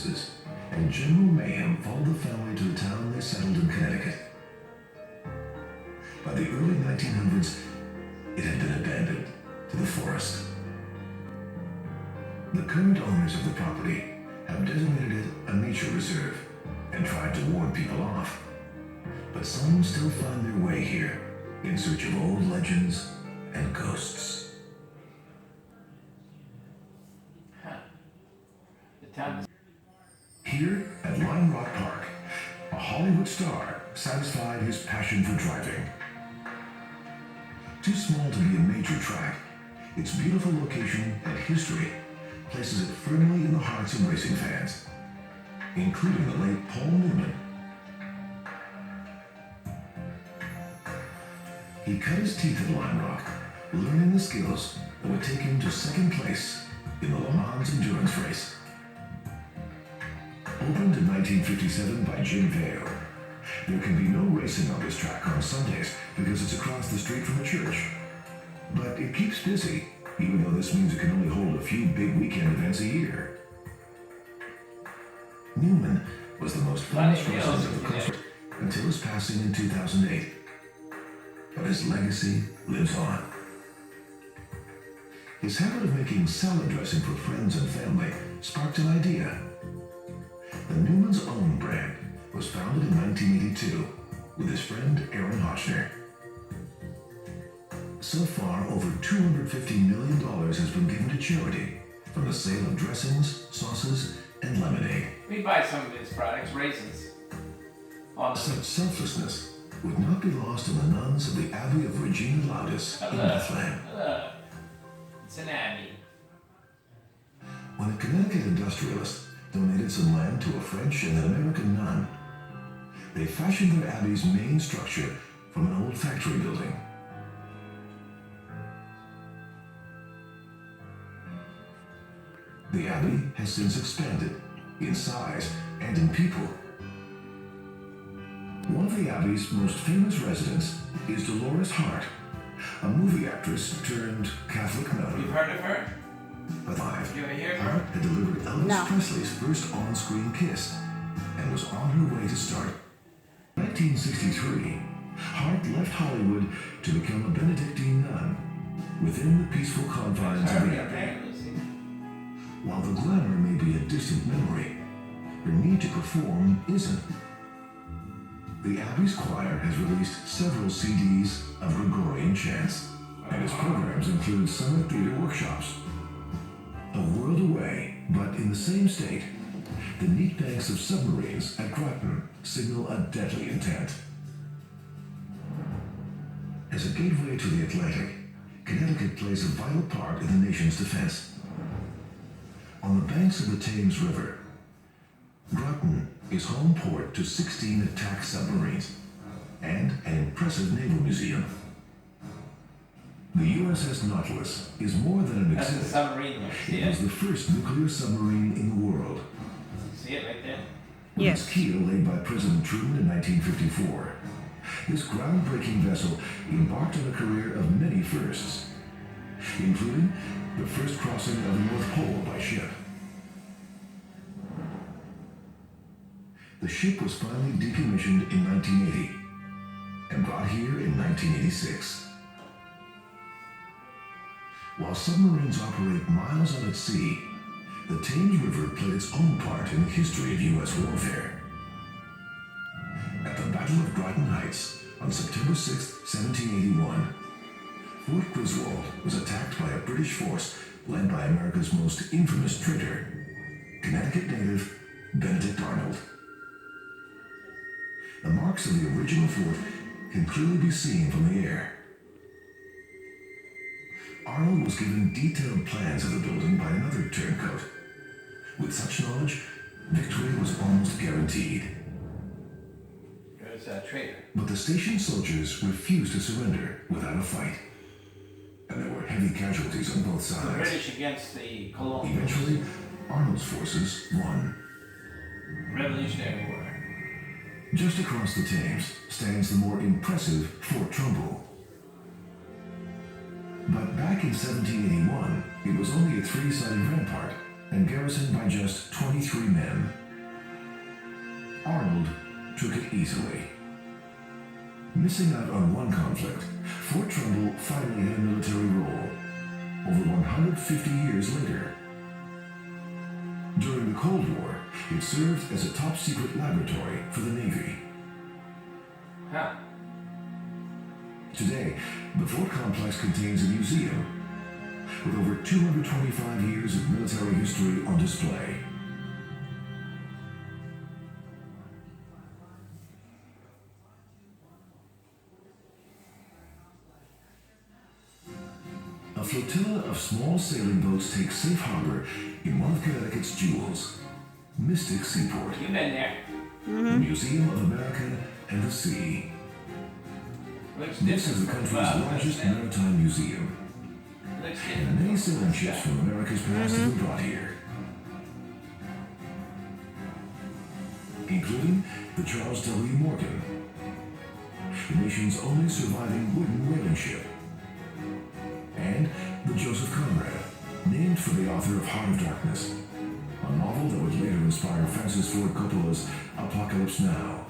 businesses, and general mayhem followed the family to the town they settled in Connecticut. By the early 1900s, it had been abandoned to the forest. The current owners of the property have designated it a nature reserve and tried to ward people off. But some still find their way here in search of old legends and ghosts. Here at Lime Rock Park, a Hollywood star satisfied his passion for driving. Too small to be a major track, its beautiful location and history places it firmly in the hearts of racing fans, including the late Paul Newman. He cut his teeth at Lime Rock, learning the skills that would take him to second place in the Le Mans endurance race. Opened in 1957 by Jim Vale, there can be no racing on this track on Sundays because it's across the street from a church. But it keeps busy, even though this means it can only hold a few big weekend events a year. Newman was the most famous resident of the coast until his passing in 2008. But his legacy lives on. His habit of making salad dressing for friends and family sparked an idea. The Newman's Own brand was founded in 1982 with his friend Aaron Hotchner. So far, over $250 million has been given to charity from the sale of dressings, sauces, and lemonade. We buy some of his products, raisins. Such selflessness would not be lost on the nuns of the Abbey of Regina Laudis in Bethlehem. It's an abbey. When a Connecticut industrialist donated some land to a French and an American nun, they fashioned their abbey's main structure from an old factory building. The abbey has since expanded in size and in people. One of the abbey's most famous residents is Dolores Hart, a movie actress turned Catholic nun. You've heard of her? Alive, You ever hear of her? Hart had delivered Elvis Presley's first on-screen kiss and was on her way to start. In 1963, Hart left Hollywood to become a Benedictine nun within the peaceful confines of the abbey. While the glamour may be a distant memory, her need to perform isn't. The Abbey's choir has released several CDs of Gregorian chants, and its programs include summer theater workshops. A world away, but in the same state, the neat banks of submarines at Groton signal a deadly intent. As a gateway to the Atlantic, Connecticut plays a vital part in the nation's defense. On the banks of the Thames River, Groton is home port to 16 attack submarines and an impressive naval museum. The USS Nautilus is more than an exhibit. That's a submarine there. See It was it? the first nuclear submarine in the world. See it right there? With Yes. its keel laid by President Truman in 1954. This groundbreaking vessel embarked on a career of many firsts, including the first crossing of the North Pole by ship. The ship was finally decommissioned in 1980 and brought here in 1986. While submarines operate miles out at sea, the Thames River played its own part in the history of U.S. warfare. At the Battle of Groton Heights on September 6, 1781, Fort Griswold was attacked by a British force led by America's most infamous traitor, Connecticut native Benedict Arnold. The marks of the original fort can clearly be seen from the air. Arnold was given detailed plans of the building by another turncoat. With such knowledge, victory was almost guaranteed. There's a traitor. But the station soldiers refused to surrender without a fight. And there were heavy casualties on both The sides. British against the colonials. Eventually, Arnold's forces won. Revolutionary War. Just across the Thames stands the more impressive Fort Trumbull. But back in 1781, it was only a three-sided rampart and garrisoned by just 23 men. Arnold took it easily. Missing out on one conflict, Fort Trumbull finally had a military role, over 150 years later. During the Cold War, it served as a top-secret laboratory for the Navy. Huh. Today, the fort complex contains a museum with over 225 years of military history on display. A flotilla of small sailing boats takes safe harbor in one of Connecticut's jewels, Mystic Seaport, You've been there. the Museum of America and the Sea. Looks This is different the from country's above, largest doesn't it? maritime museum, Looks and different many from sailing above. ships from America's past have been brought here, including the Charles W. Morgan, the nation's only surviving wooden whaling ship, and the Joseph Conrad, named for the author of Heart of Darkness, a novel that would later inspire Francis Ford Coppola's Apocalypse Now.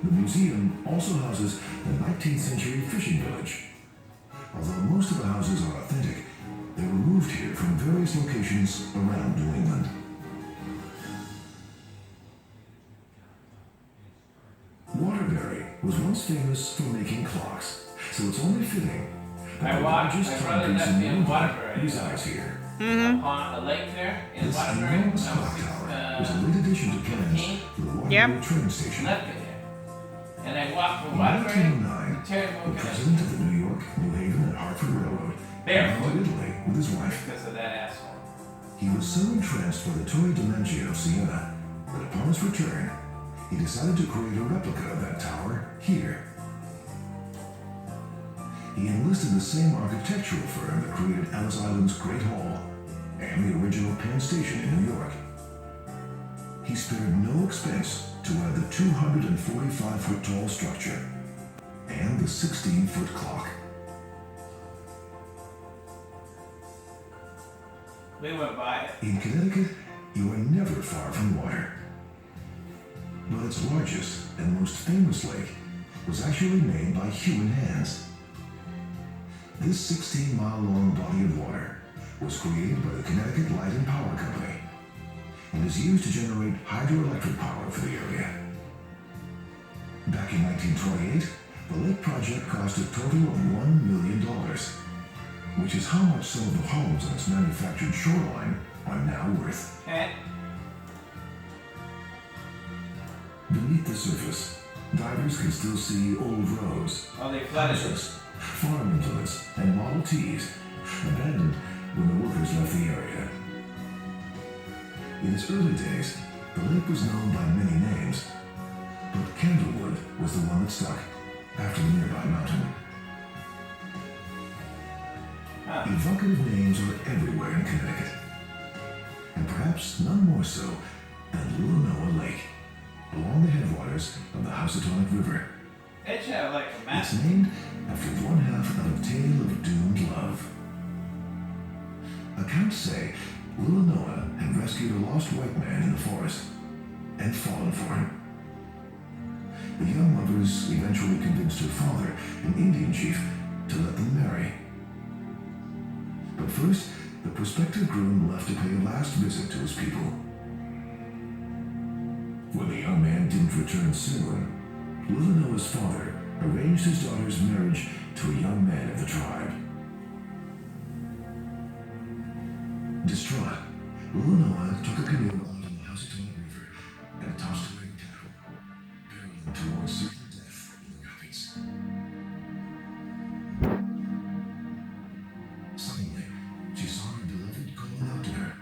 The museum also houses a 19th century fishing village. Although most of the houses are authentic, they were moved here from various locations around New England. Waterbury was once famous for making clocks, so it's only fitting that the largest my brother timepiece left in me in New England Waterbury. resides here. Upon a lake there in This Waterbury. enormous clock tower was a late addition to plans for the Waterbury train station. Left it there. And I walked from In Waterbury 1909, to Terry the president of the New York, New Haven, and Hartford Railroad Barefoot. went to Italy with his wife. because of that asshole. He was so entranced by the Torre di Maggio of Siena that upon his return, he decided to create a replica of that tower here. He enlisted the same architectural firm that created Ellis Island's Great Hall and the original Penn Station in New York. He spared no expense to add the 245-foot tall structure and the 16-foot clock. We went by it. In Connecticut, you are never far from water. But its largest and most famous lake was actually made by human hands. This 16-mile-long body of water was created by the Connecticut Light and Power Company and is used to generate hydroelectric power for the area. Back in 1928, the lake project cost a total of $1 million, which is how much some of the homes on its manufactured shoreline are now worth. Eh? Beneath the surface, divers can still see old roads, Oh, they flooded it. houses, farm implements, and Model Ts, abandoned when the workers left the area. In its early days, the lake was known by many names, but Candlewood was the one that stuck after the nearby mountain. Huh. Evocative names are everywhere in Connecticut, and perhaps none more so than Little Noah Lake, along the headwaters of the Housatonic River. It should have like a map. It's named after one half of a tale of doomed love. Accounts say Little Noah had rescued a lost white man in the forest and fallen for him. The young lovers eventually convinced her father, an Indian chief, to let them marry. But first, the prospective groom left to pay a last visit to his people. When the young man didn't return soon, Little Noah's father arranged his daughter's marriage to a young man of the tribe. Distraught, Little Noah took a canoe out on the Housatonic River and tossed away the cattle, barreling towards certain death in the rapids. Suddenly, she saw her beloved calling out to her,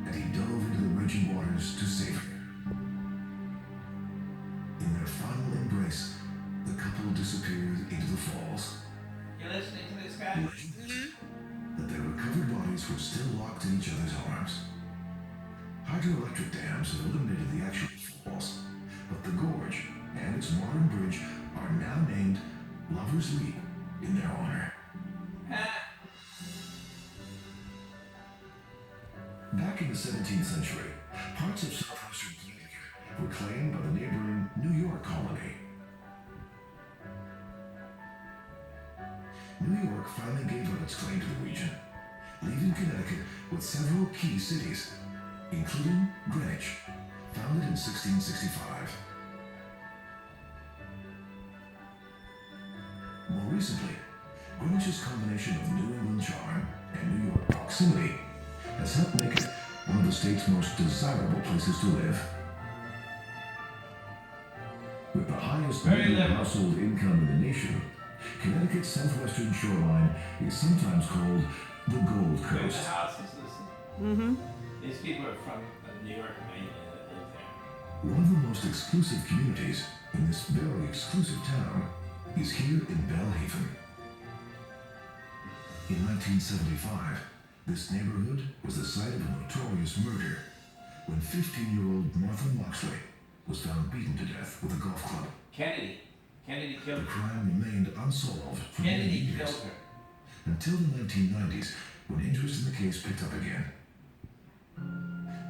and he dove into the raging waters to save her. In their final embrace, the couple disappeared into the falls. You listening to this guy? Legend has it that their recovered bodies were still locked in each other's arms. Hydroelectric dams have eliminated the actual falls, but the gorge and its modern bridge are now named Lover's Leap in their honor. Huh? Back in the 17th century, parts of southwestern Connecticut were claimed by the neighboring New York colony. New York finally gave up its claim to the region, leaving Connecticut with several key cities, including Greenwich, founded in 1665. More recently, Greenwich's combination of New England charm and New York proximity has helped make it one of the state's most desirable places to live. With the highest median household income in the nation, Connecticut's southwestern shoreline is sometimes called the Gold There's Coast. the houses, listen. These people are from New York, mainly, that live there. One of the most exclusive communities in this very exclusive town is here in Belhaven. In 1975, this neighborhood was the site of a notorious murder when 15-year-old Martha Moxley was found beaten to death with a golf club. Kennedy killed The her. crime remained unsolved for many Kennedy years, killed her. until the 1990s, when interest in the case picked up again.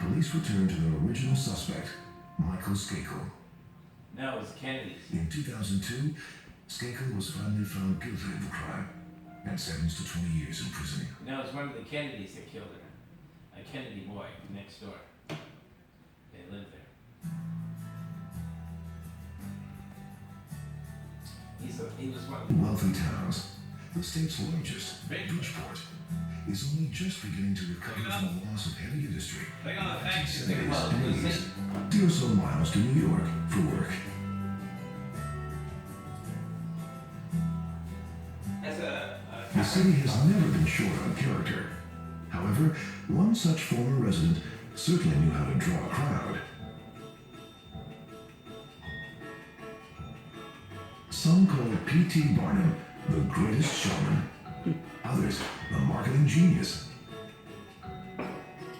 Police returned to their original suspect, Michael Skakel. No, it was Kennedy's. In 2002, Skakel was finally found guilty of the crime and sentenced to 20 years in prison. No, it was one of the Kennedys that killed her. A Kennedy boy next door. They lived there. He was one of the Wealthy towns, the state's largest, Bridgeport, is only just beginning to recover from the loss of heavy industry. Look at all the in factories. 1970s and Well, 80s. 2 or so miles to New York for work. The city has never been short on character. However, one such former resident certainly knew how to draw a crowd. Some call P.T. Barnum the greatest showman. Others, the marketing genius.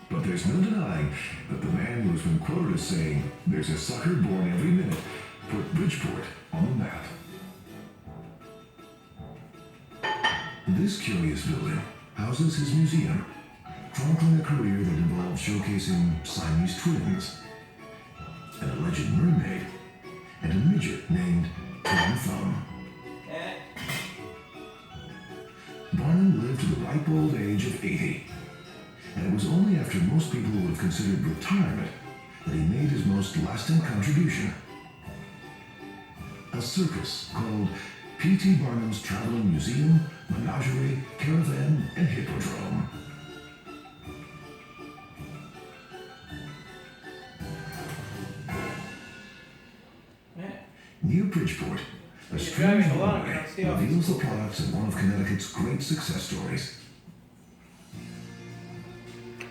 But there's no denying that the man who has been quoted as saying, "There's a sucker born every minute," put Bridgeport on the map. This curious building houses his museum, chronicling a career that involved showcasing Siamese twins, an alleged mermaid, and a midget named Tom Thumb. Barnum lived to the ripe old age of 80, and it was only after most people would have considered retirement that he made his most lasting contribution. A circus called P.T. Barnum's Traveling Museum, Menagerie, Caravan, and Hippodrome. Near Bridgeport, a strange driving along, highway you don't see all these reveals the products of one of Connecticut's great success stories.